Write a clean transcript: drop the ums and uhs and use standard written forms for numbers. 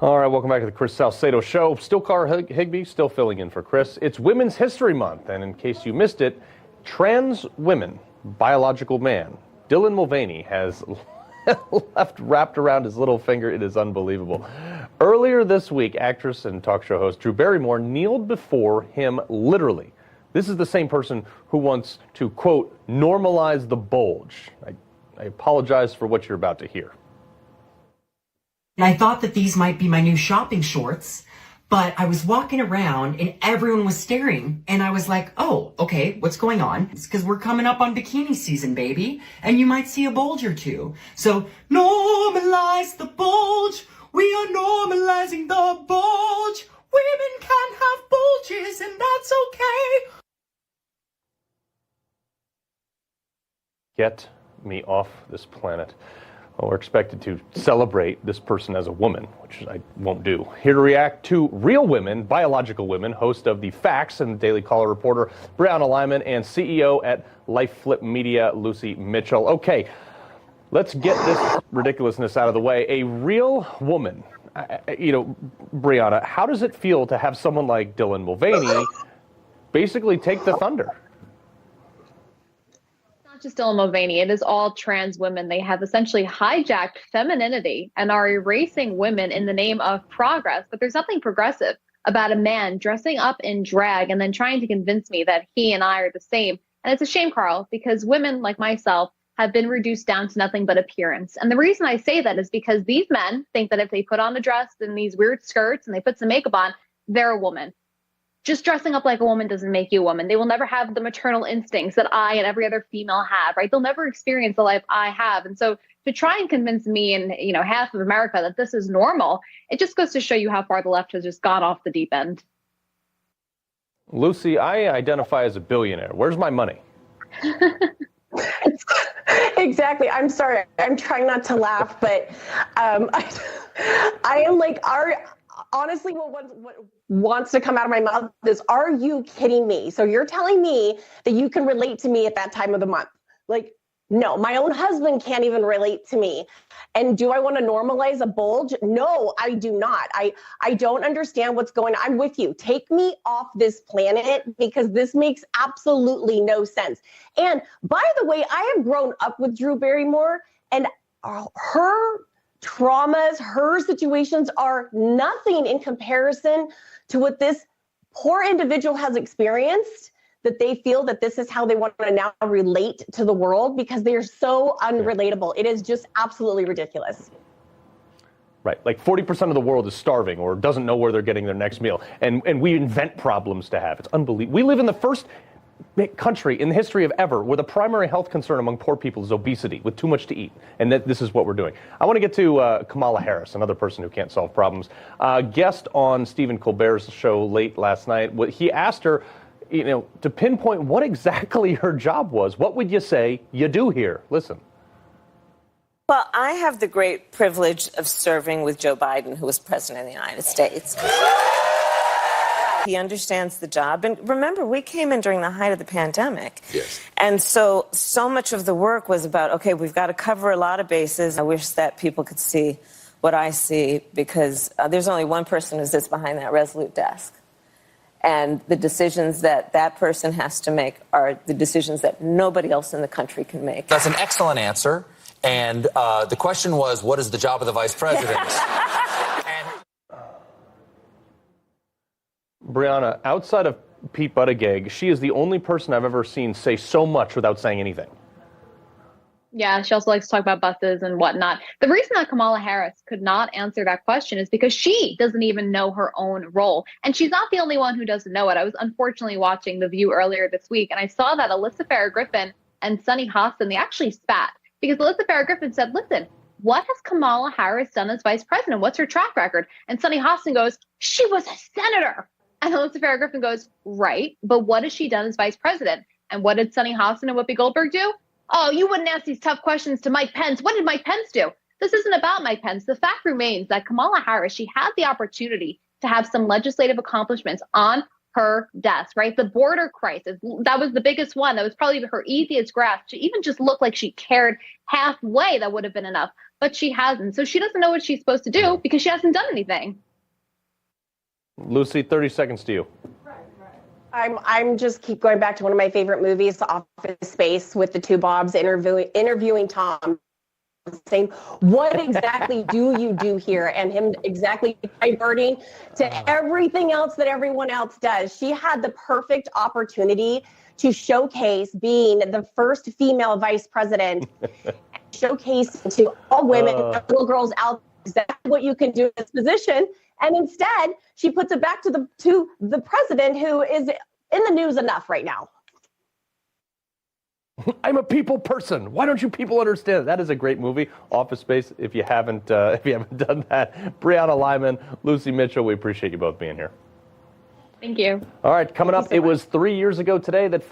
All right, welcome back to the Chris Salcedo Show. Still Carr Higby, still filling in for Chris. It's Women's History Month, and in case you missed it, trans women, biological man, Dylan Mulvaney has left wrapped around his little finger. It is unbelievable. Earlier this week, actress and talk show host Drew Barrymore kneeled before him literally. This is the same person who wants to, quote, normalize the bulge. I apologize for what you're about to hear. And I thought that these might be my new shopping shorts, but I was walking around and everyone was staring. And I was like, oh, okay, what's going on? It's because we're coming up on bikini season, baby. And you might see a bulge or two. So normalize the bulge. We are normalizing the bulge. Women can have bulges and that's okay. Get me off this planet. Well, we're expected to celebrate this person as a woman, which I won't do. Here to react to real women, biological women, host of The Facts and Daily Caller reporter Brianna Lyman, and CEO at Life Flip Media, Lucie Mitchell. Okay, let's get this ridiculousness out of the way. A real woman, Brianna, how does it feel to have someone like Dylan Mulvaney basically take the thunder? Just Dylan Mulvaney, it is all trans women. They have essentially hijacked femininity and are erasing women in the name of progress. But there's nothing progressive about a man dressing up in drag and then trying to convince me that he and I are the same. And it's a shame, Carl, because women like myself have been reduced down to nothing but appearance. And the reason I say that is because these men think that if they put on a dress and these weird skirts and they put some makeup on, they're a woman. Just dressing up like a woman doesn't make you a woman. They will never have the maternal instincts that I and every other female have, right? They'll never experience the life I have. And so to try and convince me and, half of America that this is normal, it just goes to show you how far the left has just gone off the deep end. Lucie, I identify as a billionaire. Where's my money? Exactly. I'm sorry. I'm trying not to laugh, but I am like, honestly, what wants to come out of my mouth is, are you kidding me? So you're telling me that you can relate to me at that time of the month? Like, no, my own husband can't even relate to me. And do I want to normalize a bulge? No, I do not. I don't understand what's going on. I'm with you. Take me off this planet because this makes absolutely no sense. And by the way, I have grown up with Drew Barrymore, and her traumas, her situations are nothing in comparison to what this poor individual has experienced, that they feel that this is how they want to now relate to the world because they are so unrelatable. It is just absolutely ridiculous. Right, like 40% of the world is starving or doesn't know where they're getting their next meal. And we invent problems to have. It's unbelievable. We live in the first country in the history of ever where the primary health concern among poor people is obesity with too much to eat. And this is what we're doing. I want to get to Kamala Harris, another person who can't solve problems. Guest on Stephen Colbert's show late last night. He asked her, to pinpoint what exactly her job was. What would you say you do here? Listen. Well, I have the great privilege of serving with Joe Biden, who was president of the United States. He understands the job. And remember, we came in during the height of the pandemic. Yes. And so much of the work was about, okay, we've got to cover a lot of bases. I wish that people could see what I see because there's only one person who sits behind that resolute desk. And the decisions that that person has to make are the decisions that nobody else in the country can make. That's an excellent answer. And the question was, what is the job of the vice president? Brianna, outside of Pete Buttigieg, she is the only person I've ever seen say so much without saying anything. Yeah, she also likes to talk about buses and whatnot. The reason that Kamala Harris could not answer that question is because she doesn't even know her own role. And she's not the only one who doesn't know it. I was unfortunately watching The View earlier this week, and I saw that Alyssa Farah Griffin and Sunny Hostin, they actually spat. Because Alyssa Farah Griffin said, listen, what has Kamala Harris done as vice president? What's her track record? And Sunny Hostin goes, she was a senator. And Alyssa Farah Griffin goes, right, but what has she done as vice president? And what did Sunny Hostin and Whoopi Goldberg do? Oh, you wouldn't ask these tough questions to Mike Pence. What did Mike Pence do? This isn't about Mike Pence. The fact remains that Kamala Harris, she had the opportunity to have some legislative accomplishments on her desk, right? The border crisis, that was the biggest one. That was probably her easiest grasp. To even just look like she cared halfway, that would have been enough. but she hasn't. So she doesn't know what she's supposed to do because she hasn't done anything. Lucy, 30 seconds to you. I'm just keep going back to one of my favorite movies, The Office Space, with the two Bobs interviewing Tom, saying, what exactly do you do here? And him exactly diverting to everything else that everyone else does. She had the perfect opportunity to showcase being the first female vice president, showcase to all women, little girls out exactly what you can do in this position. And instead, she puts it back to the president, who is in the news enough right now. I'm a people person. Why don't you people understand? That is a great movie, Office Space. If you haven't done that, Brianna Lyman, Lucie Mitchell, we appreciate you both being here. Thank you. All right, coming up, so it was 3 years ago today that